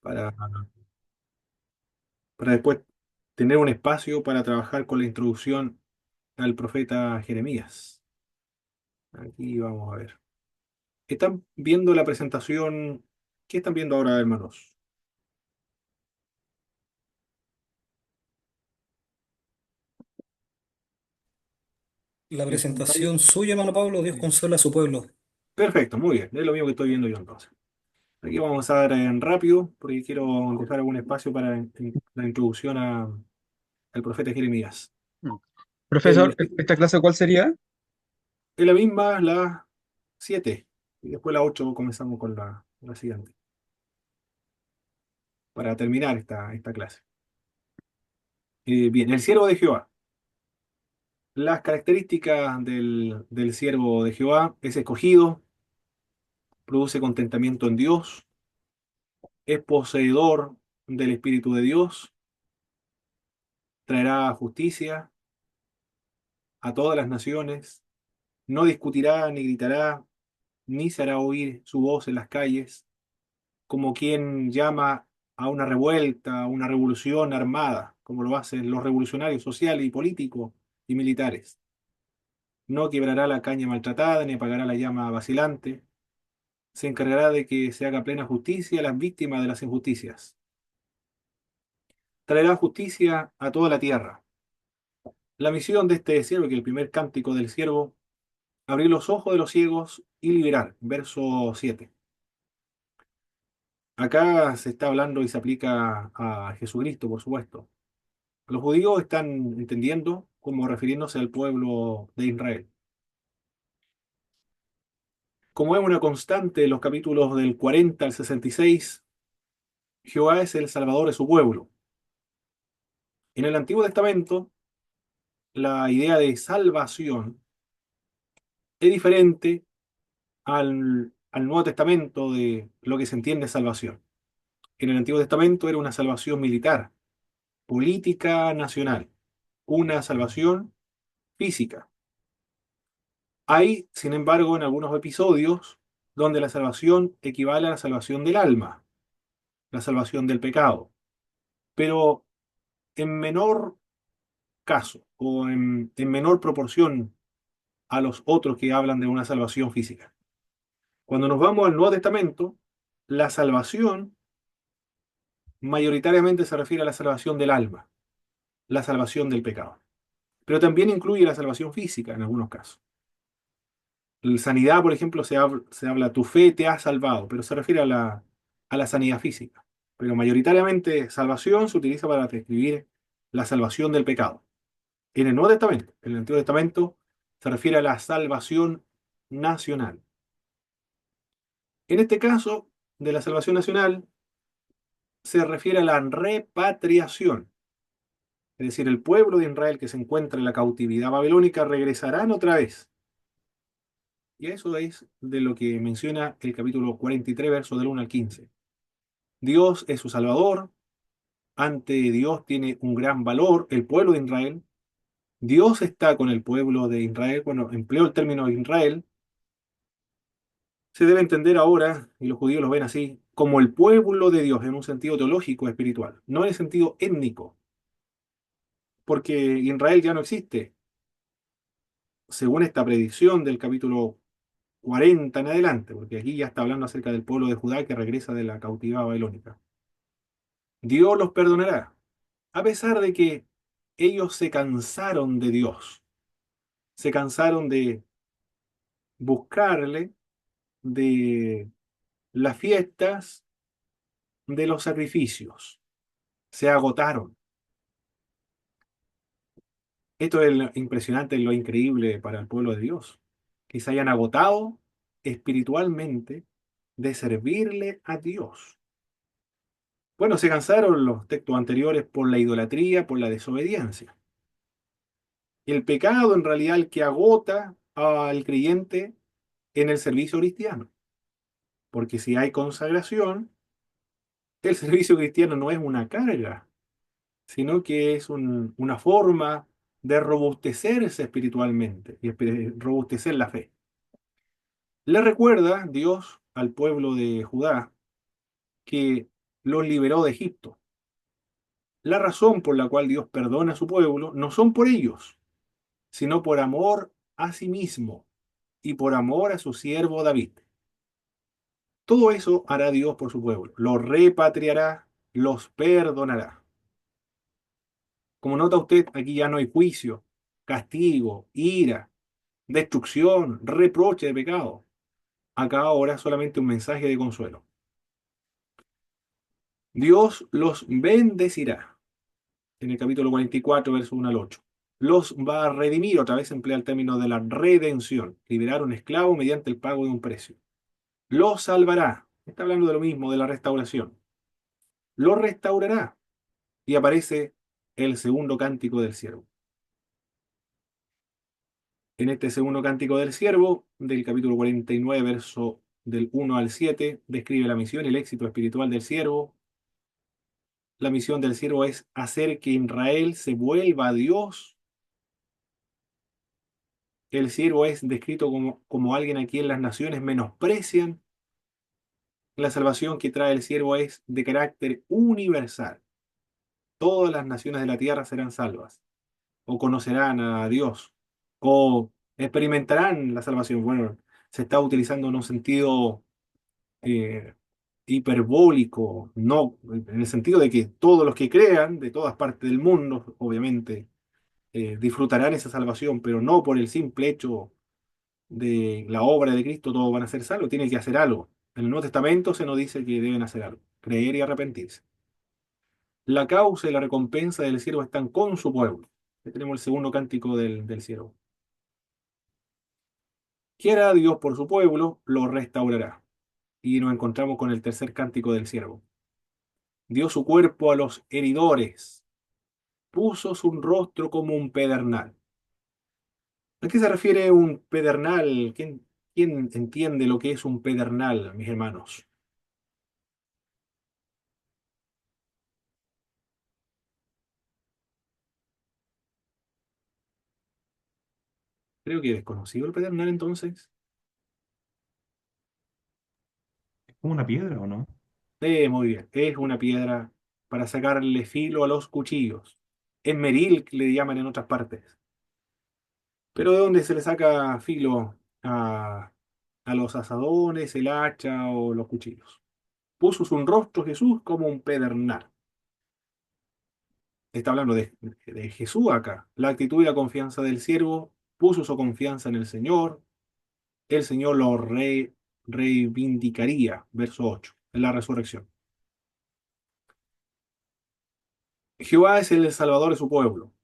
para, para después tener un espacio para trabajar con la introducción al profeta Jeremías. Aquí vamos a ver. ¿Están viendo la presentación? ¿Qué están viendo ahora, hermanos? La ¿En pantalla? presentación suya, hermano Pablo, Dios Sí. consuela a su pueblo. Perfecto, muy bien. Es lo mismo que estoy viendo yo entonces. Aquí vamos a dar en rápido, porque quiero dejar algún espacio para la introducción al profeta Jeremías. Mm. El, Profesor, ¿esta clase cuál sería? es la misma, la 7 y después la 8 comenzamos con la siguiente, para terminar esta clase. Bien, el siervo de Jehová. Las características del siervo de Jehová: es escogido, produce contentamiento en Dios, es poseedor del Espíritu de Dios, traerá justicia a todas las naciones, no discutirá ni gritará, ni se hará oír su voz en las calles, como quien llama a una revuelta, a una revolución armada, como lo hacen los revolucionarios sociales y políticos y militares. No quebrará la caña maltratada, ni apagará la llama vacilante. Se encargará de que se haga plena justicia a las víctimas de las injusticias. Traerá justicia a toda la tierra. La misión de este siervo, que el primer cántico del siervo: abrir los ojos de los ciegos y liberar. Verso 7. Acá se está hablando y se aplica a Jesucristo, por supuesto. Los judíos están entendiendo como refiriéndose al pueblo de Israel. Como es una constante en los capítulos del 40 al 66, Jehová es el salvador de su pueblo. En el Antiguo Testamento, la idea de salvación es diferente al Nuevo Testamento de lo que se entiende salvación. En el Antiguo Testamento era una salvación militar, política nacional, una salvación física. Hay, sin embargo, en algunos episodios donde la salvación equivale a la salvación del alma, la salvación del pecado, pero en menor caso o en menor proporción a los otros que hablan de una salvación física. Cuando nos vamos al Nuevo Testamento, la salvación mayoritariamente se refiere a la salvación del alma, la salvación del pecado, pero también incluye la salvación física en algunos casos. La sanidad, por ejemplo, se habla, tu fe te ha salvado, pero se refiere a la sanidad física. Pero mayoritariamente salvación se utiliza para describir la salvación del pecado. En el Nuevo Testamento, en el Antiguo Testamento, se refiere a la salvación nacional. En este caso, de la salvación nacional, se refiere a la repatriación. Es decir, el pueblo de Israel que se encuentra en la cautividad babilónica regresarán otra vez. Y eso es de lo que menciona el capítulo 43, versos del 1 al 15. Dios es su Salvador, ante Dios tiene un gran valor el pueblo de Israel, Dios está con el pueblo de Israel. Bueno, empleo el término Israel, se debe entender ahora, y los judíos lo ven así, como el pueblo de Dios en un sentido teológico espiritual, no en el sentido étnico, porque Israel ya no existe, según esta predicción del capítulo 40 en adelante, porque aquí ya está hablando acerca del pueblo de Judá que regresa de la cautividad babilónica. Dios los perdonará, a pesar de que ellos se cansaron de Dios, se cansaron de buscarle, de las fiestas, de los sacrificios, se agotaron. Esto es lo impresionante, lo increíble para el pueblo de Dios, que se hayan agotado espiritualmente de servirle a Dios. Bueno, se cansaron los textos anteriores por la idolatría, por la desobediencia. El pecado en realidad el que agota al creyente en el servicio cristiano, porque si hay consagración, el servicio cristiano no es una carga, sino que es una forma de robustecerse espiritualmente y robustecer la fe. Le recuerda Dios al pueblo de Judá que los liberó de Egipto. La razón por la cual Dios perdona a su pueblo no son por ellos, sino por amor a sí mismo y por amor a su siervo David. Todo eso hará Dios por su pueblo. Los repatriará, los perdonará. Como nota usted, aquí ya no hay juicio, castigo, ira, destrucción, reproche de pecado. Acá ahora solamente un mensaje de consuelo. Dios los bendecirá. En el capítulo 44, verso 1 al 8. Los va a redimir, otra vez emplea el término de la redención, liberar a un esclavo mediante el pago de un precio. Los salvará, está hablando de lo mismo, de la restauración. Los restaurará, y aparece el segundo cántico del siervo. En este segundo cántico del siervo, del capítulo 49, verso del 1 al 7, describe la misión y el éxito espiritual del siervo. La misión del siervo es hacer que Israel se vuelva a Dios. El siervo es descrito como alguien a quien las naciones menosprecian. La salvación que trae el siervo es de carácter universal. Todas las naciones de la tierra serán salvas, o conocerán a Dios, o experimentarán la salvación. Bueno, se está utilizando en un sentido eh, hiperbólico, no, en el sentido de que todos los que crean, de todas partes del mundo, obviamente, disfrutarán esa salvación, pero no por el simple hecho de la obra de Cristo todos van a ser salvos, tienen que hacer algo. En el Nuevo Testamento se nos dice que deben hacer algo, creer y arrepentirse. La causa y la recompensa del siervo están con su pueblo. Aquí tenemos el segundo cántico del siervo. Quiera Dios por su pueblo, lo restaurará. Y nos encontramos con el tercer cántico del siervo. Dio su cuerpo a los heridores, puso su rostro como un pedernal. ¿A qué se refiere un pedernal? ¿Quién entiende lo que es un pedernal, mis hermanos? Creo que desconocido el pedernal entonces. ¿Es como una piedra o no? Muy bien. Es una piedra para sacarle filo a los cuchillos. Es meril, que le llaman en otras partes. Pero ¿de dónde se le saca filo a los asadones, el hacha o los cuchillos? Puso su rostro Jesús como un pedernal. Está hablando de Jesús acá. La actitud y la confianza del siervo puso su confianza en el Señor. El Señor lo reivindicaría. Verso 8, en la resurrección. Jehová es el salvador de su pueblo.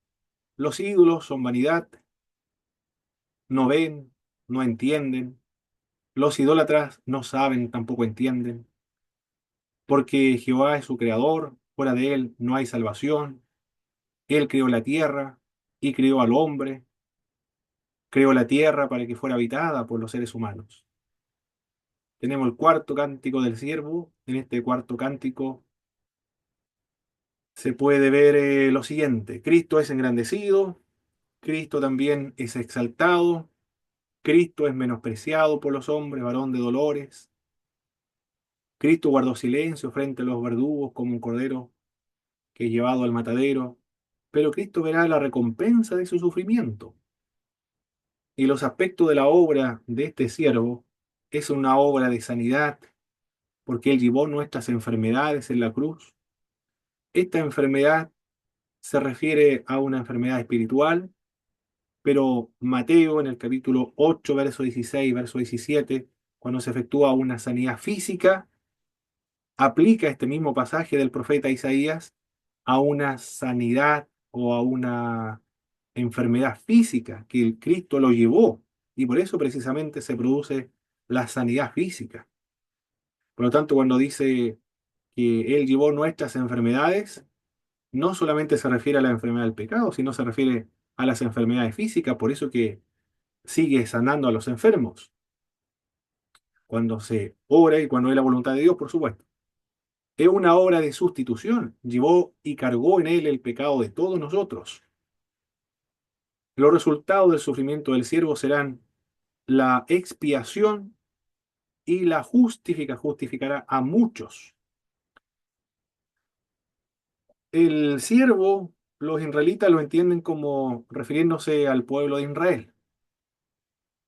Los ídolos son vanidad, no ven, no entienden. Los idólatras no saben, tampoco entienden. Porque Jehová es su creador, fuera de él no hay salvación. Él creó la tierra y creó al hombre. Creó la tierra para que fuera habitada por los seres humanos. Tenemos el cuarto cántico del siervo. En este cuarto cántico se puede ver lo siguiente. Cristo es engrandecido, Cristo también es exaltado, Cristo es menospreciado por los hombres, varón de dolores. Cristo guardó silencio frente a los verdugos como un cordero que es llevado al matadero, pero Cristo verá la recompensa de su sufrimiento. Y los aspectos de la obra de este siervo es una obra de sanidad, porque Él llevó nuestras enfermedades en la cruz. Esta enfermedad se refiere a una enfermedad espiritual, pero Mateo en el capítulo 8, verso 16, verso 17, cuando se efectúa una sanidad física, aplica este mismo pasaje del profeta Isaías a una sanidad o a una enfermedad física que el Cristo lo llevó y por eso precisamente se produce la sanidad física. Por lo tanto, cuando dice que Él llevó nuestras enfermedades, no solamente se refiere a la enfermedad del pecado, sino se refiere a las enfermedades físicas, por eso que sigue sanando a los enfermos, cuando se ora y cuando es la voluntad de Dios, por supuesto. Es una obra de sustitución, llevó y cargó en él el pecado de todos nosotros. Los resultados del sufrimiento del siervo serán la expiación y la justificará a muchos. El siervo, los israelitas lo entienden como refiriéndose al pueblo de Israel.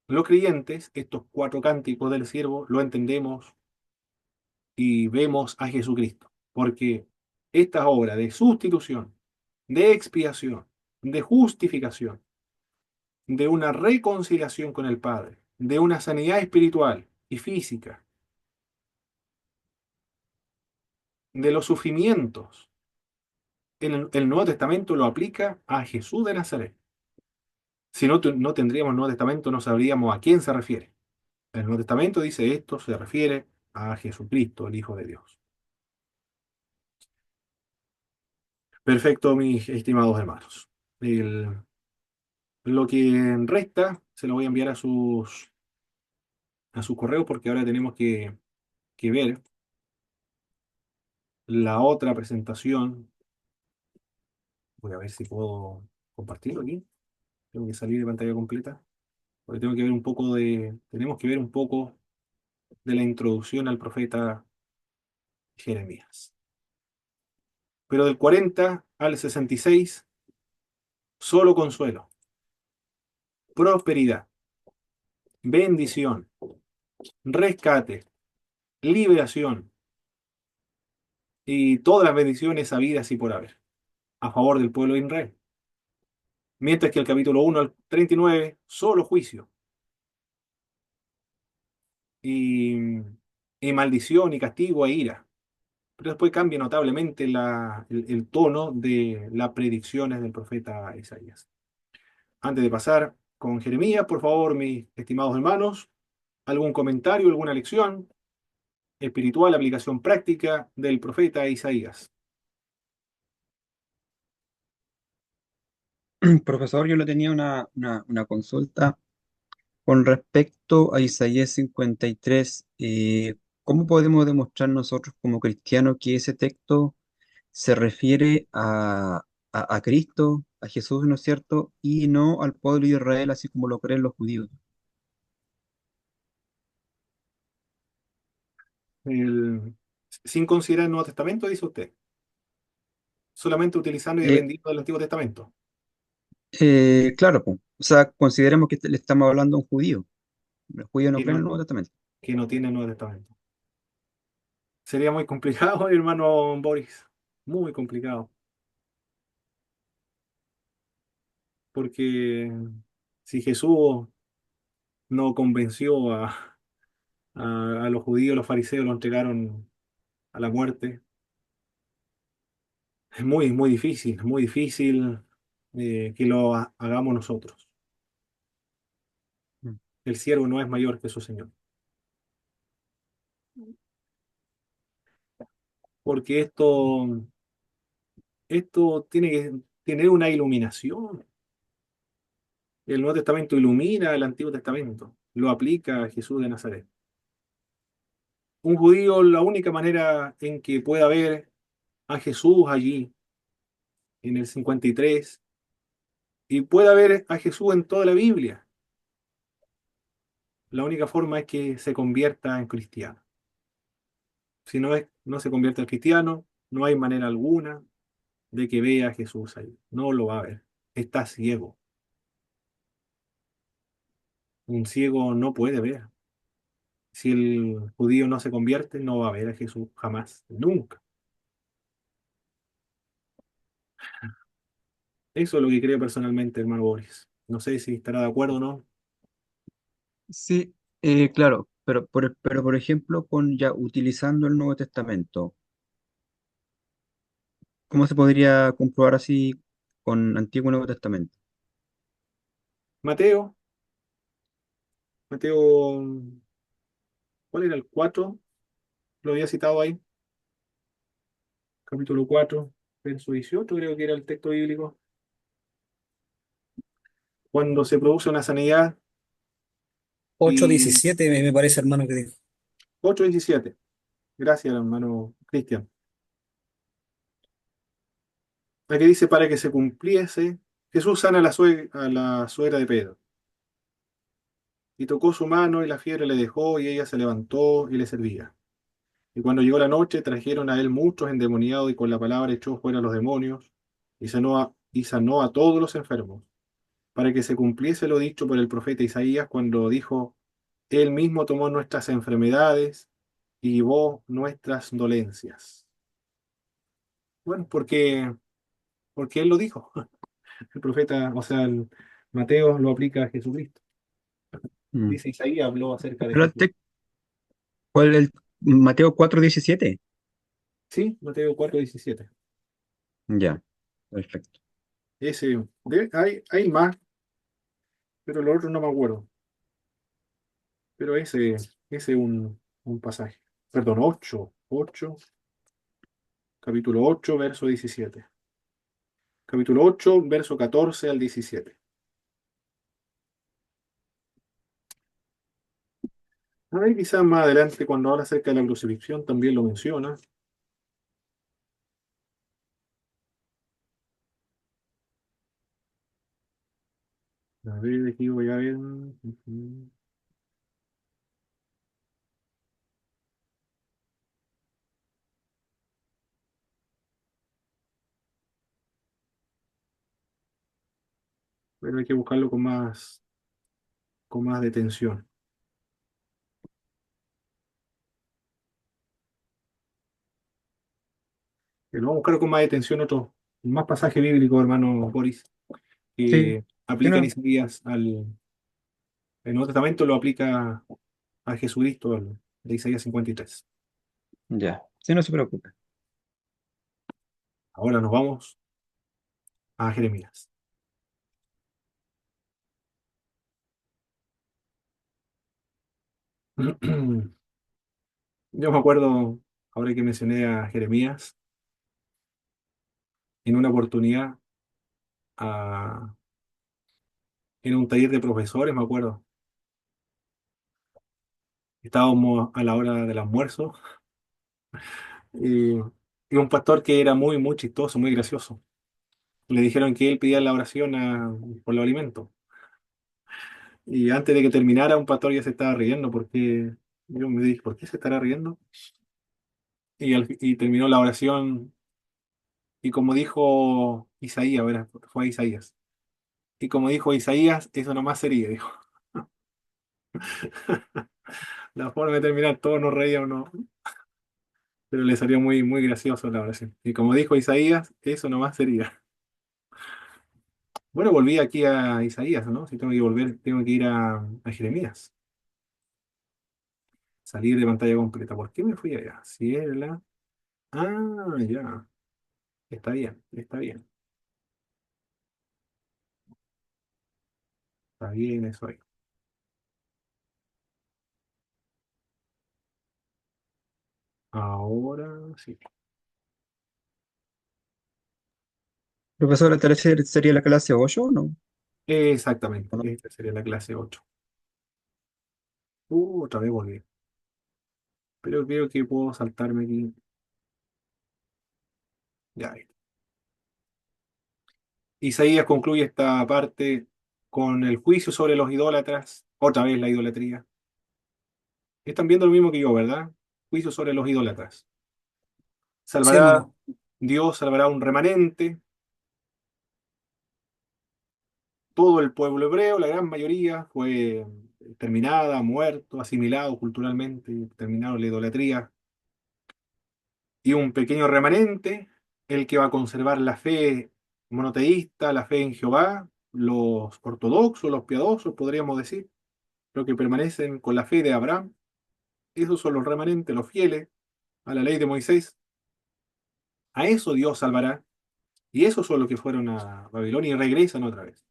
Los creyentes, estos cuatro cánticos del siervo, lo entendemos y vemos a Jesucristo, porque esta obra de sustitución, de expiación, de justificación, de una reconciliación con el Padre, de una sanidad espiritual y física, de los sufrimientos, en el Nuevo Testamento lo aplica a Jesús de Nazaret. Si no, no tendríamos Nuevo Testamento, no sabríamos a quién se refiere. El Nuevo Testamento dice esto se refiere a Jesucristo, el Hijo de Dios. Perfecto, mis estimados hermanos. Lo que resta se lo voy a enviar a sus correos porque ahora tenemos que ver la otra presentación. Voy a ver si puedo compartirlo aquí. Tengo que salir de pantalla completa porque tenemos que ver un poco de la introducción al profeta Jeremías. Pero del 40 al 66, solo consuelo, prosperidad, bendición, rescate, liberación y todas las bendiciones habidas y por haber a favor del pueblo de Israel. Mientras que el capítulo 1 al 39, solo juicio y, y maldición y castigo e ira. Pero después cambia notablemente el tono de las predicciones del profeta Isaías. Antes de pasar con Jeremías, por favor, mis estimados hermanos, algún comentario, alguna lección espiritual, aplicación práctica del profeta Isaías. Profesor, yo le tenía una consulta con respecto a Isaías 53. ¿Cómo podemos demostrar nosotros como cristianos que ese texto se refiere a Cristo, a Jesús, ¿no es cierto? Y no al pueblo de Israel, así como lo creen los judíos. El- Sin considerar el Nuevo Testamento, dice usted, solamente utilizando y Eh, dependiendo del Antiguo Testamento, claro, pues. O sea, consideremos que le estamos hablando a un judío. Los judíos no que creen en el no, Nuevo Testamento. que no tiene el Nuevo Testamento. Sería muy complicado, hermano Boris, muy complicado, porque si Jesús no convenció a los judíos, los fariseos lo entregaron a la muerte, es muy difícil que lo hagamos nosotros. Mm. El siervo no es mayor que su Señor, porque esto tiene que tener una iluminación. El Nuevo Testamento ilumina el Antiguo Testamento, lo aplica a Jesús de Nazaret. Un judío, la única manera en que pueda ver a Jesús allí, en el 53, y pueda ver a Jesús en toda la Biblia, la única forma es que se convierta en cristiano. Si no se convierte en cristiano, no hay manera alguna de que vea a Jesús ahí. No lo va a ver. Está ciego. Un ciego no puede ver. Si el judío no se convierte, no va a ver a Jesús jamás, nunca. Eso es lo que creo personalmente, hermano Boris. No sé si estará de acuerdo o no. Sí, claro, pero por ejemplo, ya utilizando el Nuevo Testamento, ¿cómo se podría comprobar así con Antiguo y Nuevo Testamento? Mateo, Mateo, ¿cuál era el 4? Lo había citado ahí, capítulo 4, verso 18, creo que era el texto bíblico. Cuando se produce una sanidad Ocho y diecisiete me parece, hermano, que dijo. 8:17. Gracias, hermano Cristian. Aquí dice, para que se cumpliese, Jesús sana a a la suegra de Pedro. Y tocó su mano y la fiebre le dejó y ella se levantó y le servía. Y cuando llegó la noche, trajeron a él muchos endemoniados y con la palabra echó fuera a los demonios y sanó a todos los enfermos, para que se cumpliese lo dicho por el profeta Isaías cuando dijo, Él mismo tomó nuestras enfermedades y llevó nuestras dolencias. Bueno, porque Él lo dijo. El profeta, o sea, el Mateo lo aplica a Jesucristo. Mm. Dice Isaías, habló acerca de Jesús. Espérate, ¿cuál es el Mateo 4:17? Sí, Mateo 4:17. Ya, perfecto. Hay más, pero lo otro no me acuerdo. Pero ese es un pasaje. Perdón, capítulo 8 verso 17. Capítulo 8 verso 14 al 17. A ver, quizás más adelante, cuando habla acerca de la crucifixión, también lo menciona. A ver, aquí voy a ver. Pero hay que buscarlo con más detención. Pero vamos a buscar con más detención otro, más pasaje bíblico, hermano Boris, Sí, que sí, aplican no, Isaías el Nuevo Testamento lo aplica a Jesucristo, de Isaías 53. ya, sí, no se preocupe. Ahora nos vamos a Jeremías. Yo me acuerdo, ahora que mencioné a Jeremías, en una oportunidad, a- en un taller de profesores, me acuerdo, estábamos a la hora del almuerzo y, y un pastor que era muy, muy chistoso, muy gracioso. Le dijeron que él pedía la oración por los alimentos. Y antes de que terminara, un pastor ya se estaba riendo porque yo me dije, ¿por qué se estará riendo? Y terminó la oración y como dijo Isaías, ¿verdad? Fue Isaías. Y como dijo Isaías, eso nomás sería, dijo. La forma de terminar, todos nos reíamos, ¿no? Pero le salió muy, muy gracioso la oración. Y como dijo Isaías, eso nomás sería. Bueno, volví aquí a Isaías, ¿no? Si tengo que volver, tengo que ir a Jeremías. Salir de pantalla completa. ¿Por qué me fui allá? Si era la... Ah, ya. Está bien, está bien. Está bien eso ahí. Ahora sí. Profesora, ¿tal vez sería la clase 8 o no? Exactamente. ¿O no? Esta sería la clase 8. Otra vez volví. Pero creo que puedo saltarme aquí. Ya. Isaías concluye esta parte con el juicio sobre los idólatras. Otra vez la idolatría. Están viendo lo mismo que yo, ¿verdad? Juicio sobre los idólatras. Sí, Salvará, hermano. Dios salvará un remanente. Todo el pueblo hebreo, la gran mayoría, fue terminada, muerto, asimilado culturalmente, terminaron la idolatría. Y un pequeño remanente, el que va a conservar la fe monoteísta, la fe en Jehová, los ortodoxos, los piadosos, podríamos decir, los que permanecen con la fe de Abraham. Esos son los remanentes, los fieles a la ley de Moisés. A eso Dios salvará. Y esos son los que fueron a Babilonia y regresan otra vez.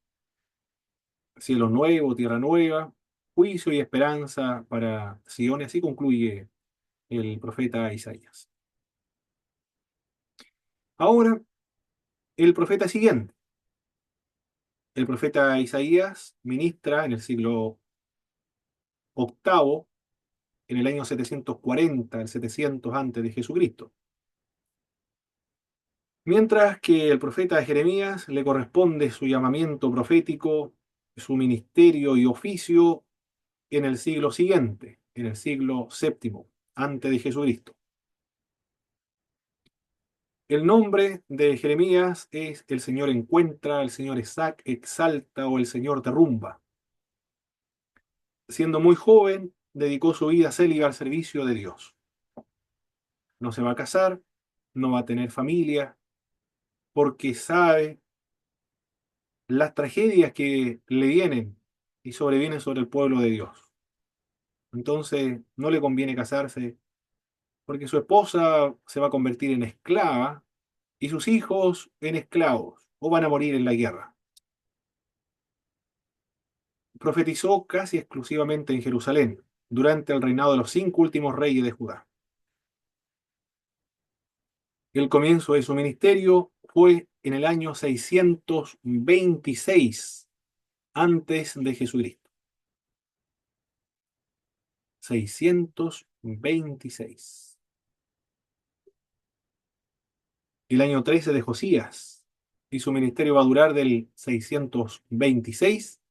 Cielo nuevo, tierra nueva, juicio y esperanza para Sion. Y así concluye el profeta Isaías. Ahora, el profeta siguiente. El profeta Isaías ministra en el siglo octavo, en el año 740, el 700 antes de Jesucristo. Mientras que el profeta Jeremías le corresponde su llamamiento profético, su ministerio y oficio en el siglo siguiente, en el siglo séptimo, antes de Jesucristo. El nombre de Jeremías es el Señor encuentra, el Señor exalta o el Señor derrumba. Siendo muy joven, dedicó su vida célibe al servicio de Dios. No se va a casar, no va a tener familia, porque sabe las tragedias que le vienen y sobrevienen sobre el pueblo de Dios. Entonces, no le conviene casarse, porque su esposa se va a convertir en esclava y sus hijos en esclavos, o van a morir en la guerra. Profetizó casi exclusivamente en Jerusalén, durante el reinado de los 5 últimos reyes de Judá. El comienzo de su ministerio fue en el año 626 antes de Jesucristo. 626. El año 13 de Josías. Y su ministerio va a durar del 626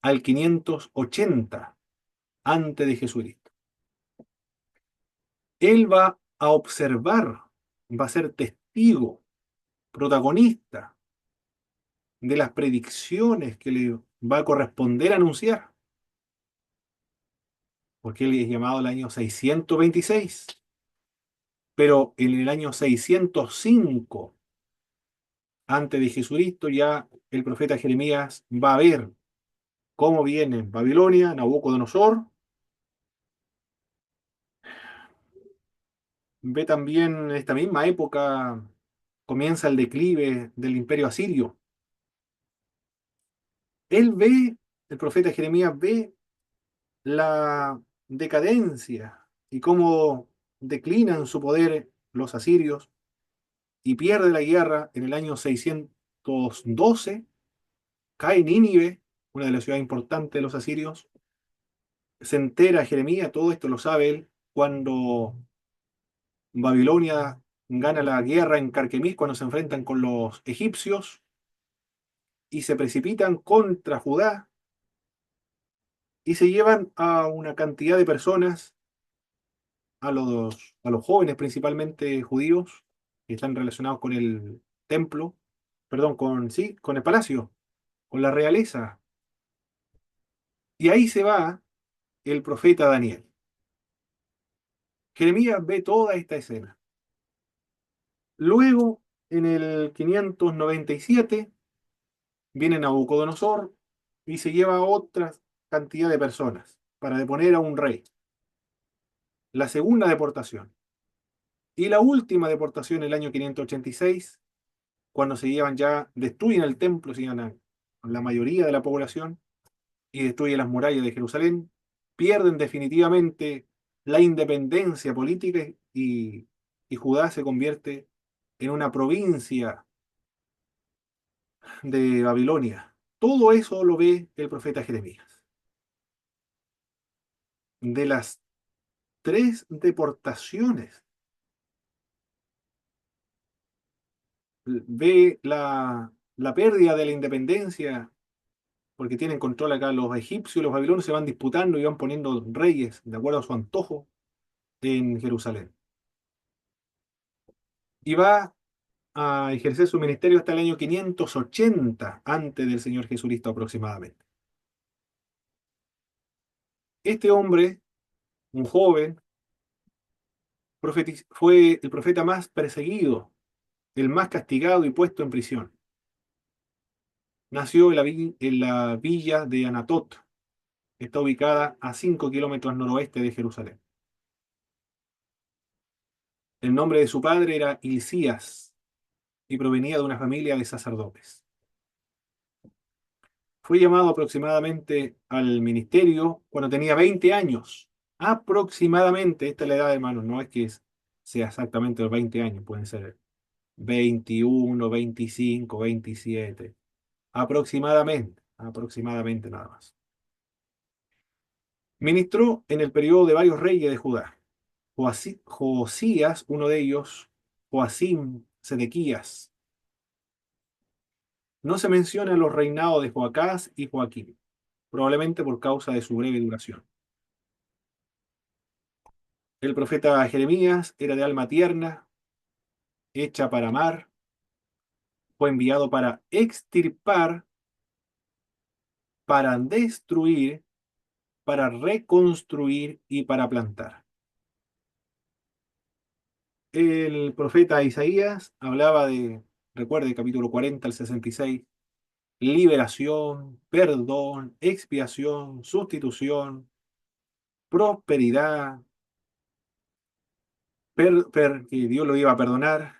al 580 antes de Jesucristo. Él va a observar, va a ser testigo, protagonista de las predicciones que le va a corresponder anunciar, porque él es llamado el año 626, pero en el año 605 antes de Jesucristo ya el profeta Jeremías va a ver cómo viene Babilonia, Nabucodonosor, ve también en esta misma época comienza el declive del imperio asirio. Él ve, el profeta Jeremías ve la decadencia y cómo declinan su poder los asirios y pierde la guerra en el año 612, cae Nínive, una de las ciudades importantes de los asirios, se entera Jeremías, todo esto lo sabe él, cuando Babilonia gana la guerra en Carquemis, cuando se enfrentan con los egipcios y se precipitan contra Judá y se llevan a una cantidad de personas, a los jóvenes principalmente judíos, que están relacionados con el templo, perdón, sí, con el palacio, con la realeza. Y ahí se va el profeta Daniel. Jeremías ve toda esta escena. Luego, en el 597, viene Nabucodonosor y se lleva a otra cantidad de personas para deponer a un rey. La segunda deportación. Y la última deportación, el año 586, cuando se llevan ya, destruyen el templo, se llevan a la mayoría de la población y destruyen las murallas de Jerusalén, pierden definitivamente la independencia política y Judá se convierte en una provincia de Babilonia. Todo eso lo ve el profeta Jeremías. De las 3 deportaciones, ve la pérdida de la independencia, porque tienen control acá los egipcios y los babilonios se van disputando y van poniendo reyes de acuerdo a su antojo en Jerusalén. Y va a ejercer su ministerio hasta el año 580 antes del Señor Jesucristo aproximadamente. Este hombre, un joven, fue el profeta más perseguido, el más castigado y puesto en prisión. Nació en la villa de Anatot, está ubicada a 5 kilómetros noroeste de Jerusalén. El nombre de su padre era Hilcías y provenía de una familia de sacerdotes. Fue llamado aproximadamente al ministerio cuando tenía 20 años. Aproximadamente, esta es la edad, hermano, no es que sea exactamente los 20 años, pueden ser 21, 25, 27. Aproximadamente nada más. Ministró en el periodo de varios reyes de Judá. Josías, uno de ellos, Joacim, Sedequías. No se mencionan los reinados de Joacás y Joaquín, probablemente por causa de su breve duración. El profeta Jeremías era de alma tierna, hecha para amar, fue enviado para extirpar, para destruir, para reconstruir y para plantar. El profeta Isaías hablaba de, recuerde, capítulo 40 al 66, liberación, perdón, expiación, sustitución, prosperidad, que Dios lo iba a perdonar.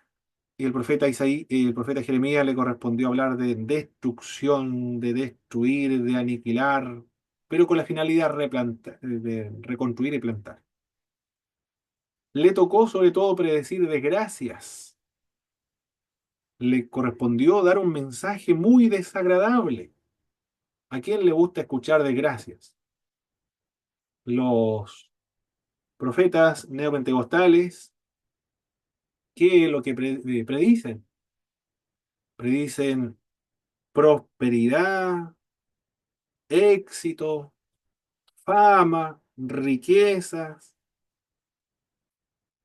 Y el profeta Jeremías le correspondió hablar de destrucción, de destruir, de aniquilar, pero con la finalidad de reconstruir y plantar. Le tocó sobre todo predecir desgracias. Le correspondió dar un mensaje muy desagradable. ¿A quién le gusta escuchar desgracias? Los profetas neopentecostales, ¿qué es lo que predicen? Predicen prosperidad, éxito, fama, riquezas,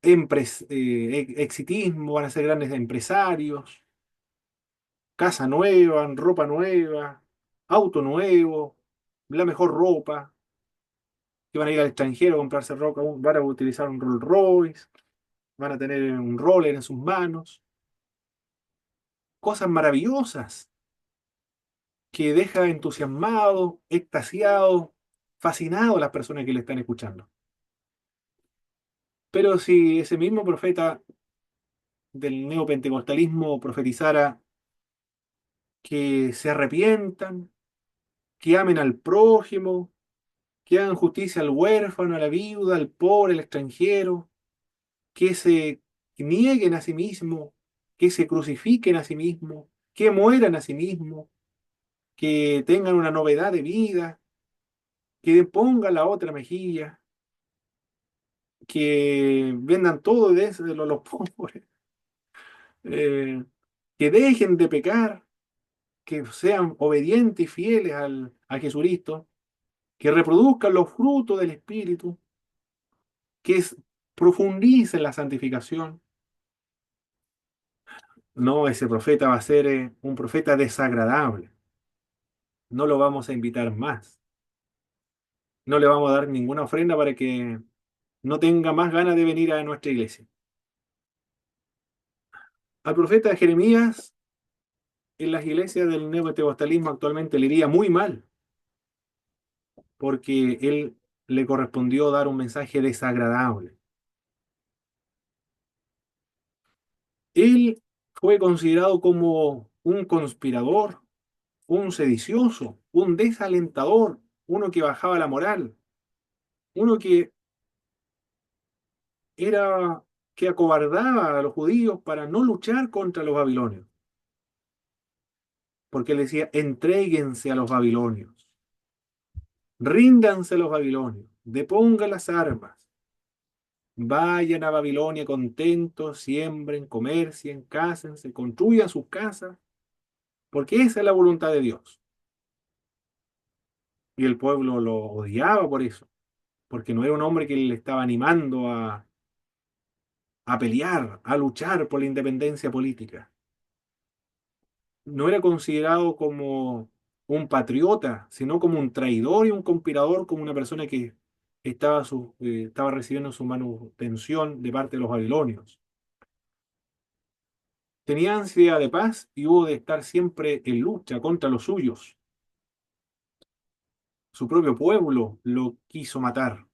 exitismo, van a ser grandes empresarios, casa nueva, ropa nueva, auto nuevo, la mejor ropa, que van a ir al extranjero a comprarse ropa, van a utilizar un Rolls Royce, van a tener un roller en sus manos, cosas maravillosas que deja entusiasmado, extasiado, fascinado a las personas que le están escuchando. Pero si ese mismo profeta del neopentecostalismo profetizara que se arrepientan, que amen al prójimo, que hagan justicia al huérfano, a la viuda, al pobre, al extranjero, que se nieguen a sí mismos, que se crucifiquen a sí mismos, que mueran a sí mismos, que tengan una novedad de vida, que pongan la otra mejilla, que vendan todo de los pobres, eh, que dejen de pecar, que sean obedientes y fieles a Jesucristo, que reproduzcan los frutos del Espíritu, que profundicen la santificación. No, ese profeta va a ser un profeta desagradable. No lo vamos a invitar más. No le vamos a dar ninguna ofrenda para que no tenga más ganas de venir a nuestra iglesia. Al profeta Jeremías, en las iglesias del neopentecostalismo actualmente le iría muy mal, porque él le correspondió dar un mensaje desagradable. Él fue considerado como un conspirador, un sedicioso, un desalentador, uno que bajaba la moral, uno era que acobardaba a los judíos para no luchar contra los babilonios, porque él decía, entréguense a los babilonios, ríndanse a los babilonios, depongan las armas, vayan a Babilonia contentos, siembren, comercien, cásense, construyan sus casas, porque esa es la voluntad de Dios. Y el pueblo lo odiaba por eso, porque no era un hombre que le estaba animando a pelear, a luchar por la independencia política. No era considerado como un patriota, sino como un traidor y un conspirador, como una persona que estaba recibiendo su manutención de parte de los babilonios. Tenía ansia de paz y hubo de estar siempre en lucha contra los suyos. Su propio pueblo lo quiso matar.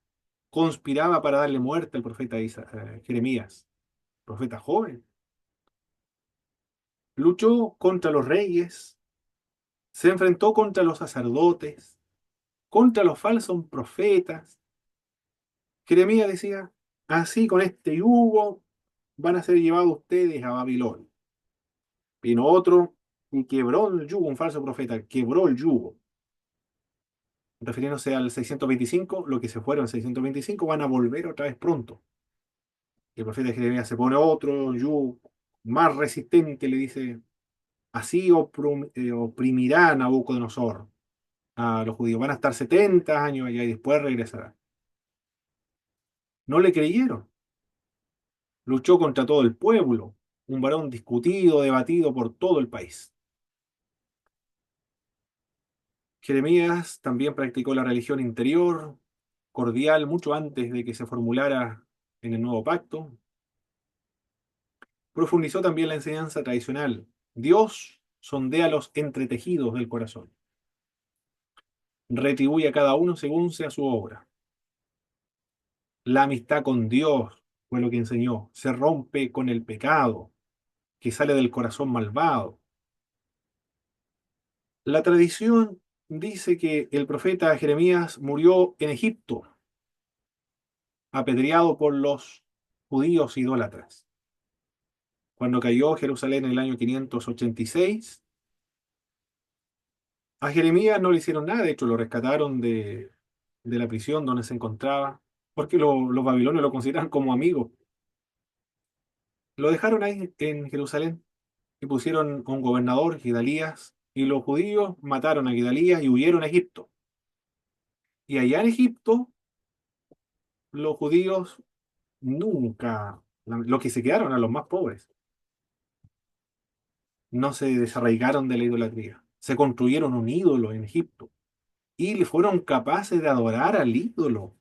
Conspiraba para darle muerte al profeta Jeremías, profeta joven. Luchó contra los reyes, se enfrentó contra los sacerdotes, contra los falsos profetas. Jeremías decía, así con este yugo van a ser llevados ustedes a Babilonia. Vino otro y quebró el yugo, un falso profeta, quebró el yugo. Refiriéndose al 625, lo que se fueron en 625 van a volver otra vez pronto. Y el profeta Jeremías se pone otro yugo más resistente, le dice, así oprimirá Nabucodonosor a los judíos. Van a estar 70 años allá y después regresarán. No le creyeron. Luchó contra todo el pueblo, un varón discutido, debatido por todo el país. Jeremías también practicó la religión interior, cordial, mucho antes de que se formulara en el nuevo pacto. Profundizó también la enseñanza tradicional. Dios sondea los entretejidos del corazón. Retribuye a cada uno según sea su obra. La amistad con Dios fue lo que enseñó. Se rompe con el pecado que sale del corazón malvado. La tradición dice que el profeta Jeremías murió en Egipto, apedreado por los judíos idólatras. Cuando cayó Jerusalén en el año 586, a Jeremías no le hicieron nada, de hecho lo rescataron de la prisión donde se encontraba, porque los babilonios lo consideran como amigo. Lo dejaron ahí en Jerusalén y pusieron a un gobernador, Gidalías, y los judíos mataron a Gidalías y huyeron a Egipto. Y allá en Egipto, los judíos nunca, los que se quedaron a los más pobres, no se desarraigaron de la idolatría. Se construyeron un ídolo en Egipto y le fueron capaces de adorar al ídolo,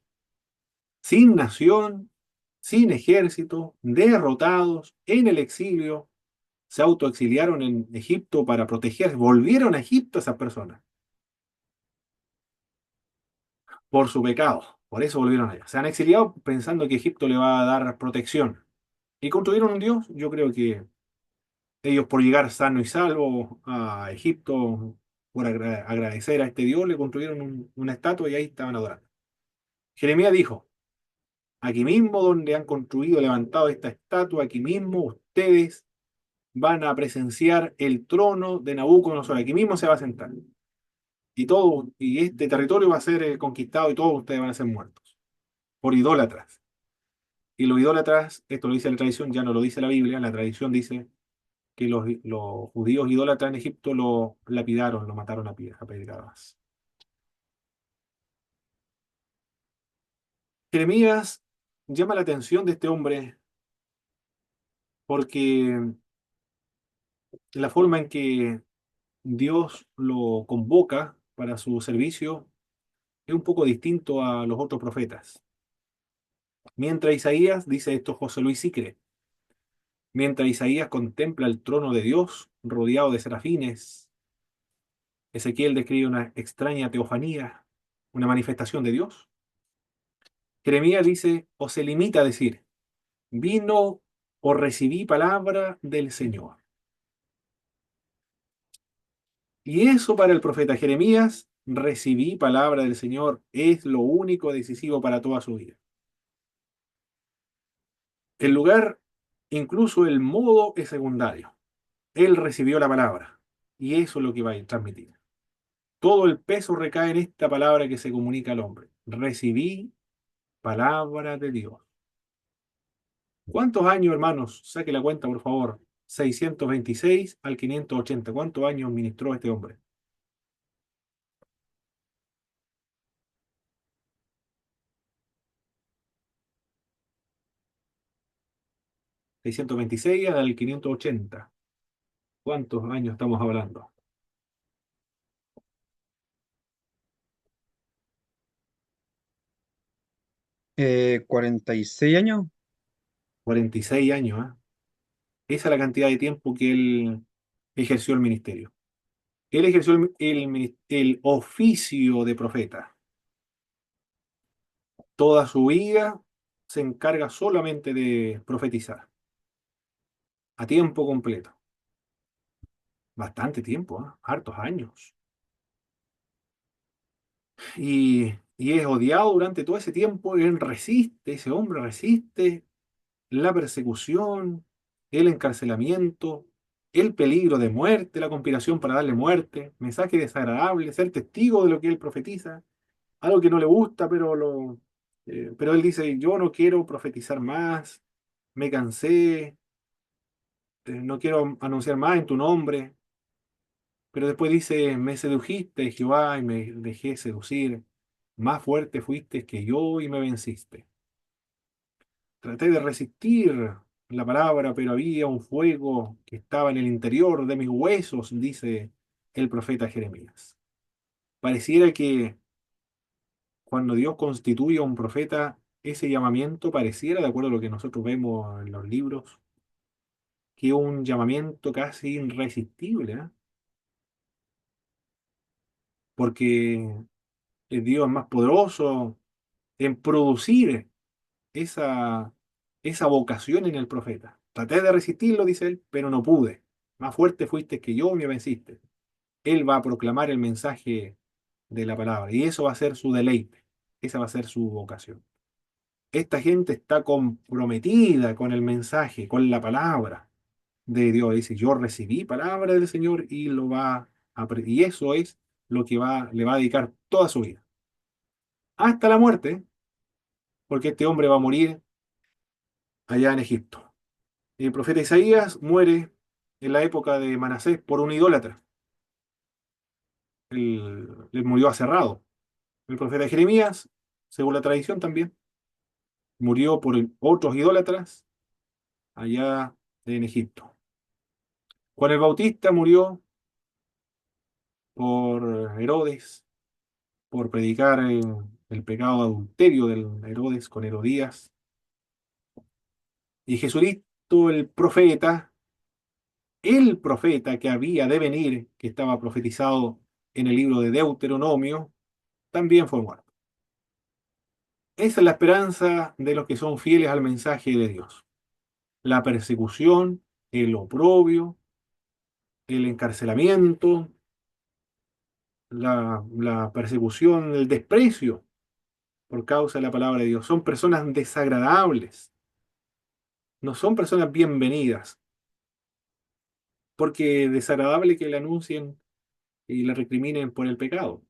sin nación, sin ejército, derrotados, en el exilio, se autoexiliaron en Egipto para protegerse, volvieron a Egipto esas personas por su pecado, por eso volvieron allá. Se han exiliado pensando que Egipto le va a dar protección y construyeron un Dios. Yo creo que ellos por llegar sano y salvo a Egipto, por agradecer a este Dios, le construyeron una estatua y ahí estaban adorando. Jeremías dijo, aquí mismo donde han construido, levantado esta estatua, aquí mismo ustedes van a presenciar el trono de Nabucodonosor, aquí mismo se va a sentar. Y este territorio va a ser conquistado y todos ustedes van a ser muertos por idólatras. Y los idólatras, esto lo dice la tradición, ya no lo dice la Biblia, la tradición dice que los judíos idólatras en Egipto lo lapidaron, lo mataron a pedradas. Jeremías llama la atención de este hombre porque la forma en que Dios lo convoca para su servicio es un poco distinto a los otros profetas. Mientras Isaías, dice esto José Luis Sicre, mientras Isaías contempla el trono de Dios rodeado de serafines, Ezequiel describe una extraña teofanía, una manifestación de Dios. Jeremías dice, o se limita a decir, vino o recibí palabra del Señor. Y eso para el profeta Jeremías, recibí palabra del Señor, es lo único decisivo para toda su vida. El lugar, incluso el modo es secundario. Él recibió la palabra y eso es lo que va a transmitir. Todo el peso recae en esta palabra que se comunica al hombre. Recibí palabra de Dios. ¿Cuántos años, hermanos? Saque la cuenta, por favor. 626 al 580. ¿Cuántos años ministró este hombre? 626 al 580. ¿Cuántos años estamos hablando? 46 años. 46 años, ¿eh? Esa es la cantidad de tiempo que él ejerció el ministerio. Él ejerció el oficio de profeta. Toda su vida se encarga solamente de profetizar, a tiempo completo. Bastante tiempo, ¿eh? Hartos años. Y es odiado durante todo ese tiempo. Él resiste, ese hombre resiste la persecución, el encarcelamiento, el peligro de muerte, la conspiración para darle muerte, mensaje desagradable, ser testigo de lo que él profetiza, algo que no le gusta, pero él dice, yo no quiero profetizar más, me cansé, no quiero anunciar más en tu nombre, pero después dice, me sedujiste, Jehová, y me dejé seducir, más fuerte fuiste que yo y me venciste. Traté de resistir, la palabra, pero había un fuego que estaba en el interior de mis huesos, dice el profeta Jeremías. Pareciera que cuando Dios constituye a un profeta, ese llamamiento pareciera, de acuerdo a lo que nosotros vemos en los libros, que es un llamamiento casi irresistible, ¿eh? Porque Dios es más poderoso en producir esa, esa vocación en el profeta. Traté de resistirlo, dice él, pero no pude. Más fuerte fuiste que yo, me venciste. Él va a proclamar el mensaje de la palabra y eso va a ser su deleite, esa va a ser su vocación. Esta gente está comprometida con el mensaje, con la palabra de Dios. Dice, yo recibí palabra del Señor y y eso es lo que le va a dedicar toda su vida. Hasta la muerte, porque este hombre va a morir allá en Egipto. El profeta Isaías muere en la época de Manasés por un idólatra. Él murió aserrado. El profeta Jeremías, según la tradición también, murió por otros idólatras allá en Egipto. Juan el Bautista murió por Herodes, por predicar el pecado de adulterio del Herodes con Herodías. Y Jesucristo, el profeta que había de venir, que estaba profetizado en el libro de Deuteronomio, también fue muerto. Esa es la esperanza de los que son fieles al mensaje de Dios. La persecución, el oprobio, el encarcelamiento, la persecución, el desprecio por causa de la palabra de Dios. Son personas desagradables, no son personas bienvenidas, porque es desagradable que le anuncien y le recriminen por el pecado.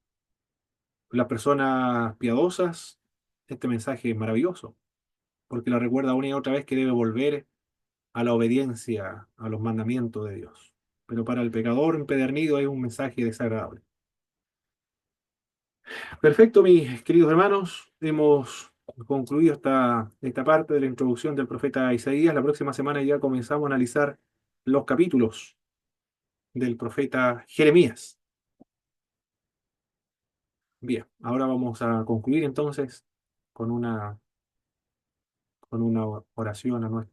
Las personas piadosas, este mensaje es maravilloso, porque la recuerda una y otra vez que debe volver a la obediencia a los mandamientos de Dios. Pero para el pecador empedernido es un mensaje desagradable. Perfecto, mis queridos hermanos. Hemos concluido esta parte de la introducción del profeta Isaías. La próxima semana ya comenzamos a analizar los capítulos del profeta Jeremías. Bien, ahora vamos a concluir entonces con una oración a nuestro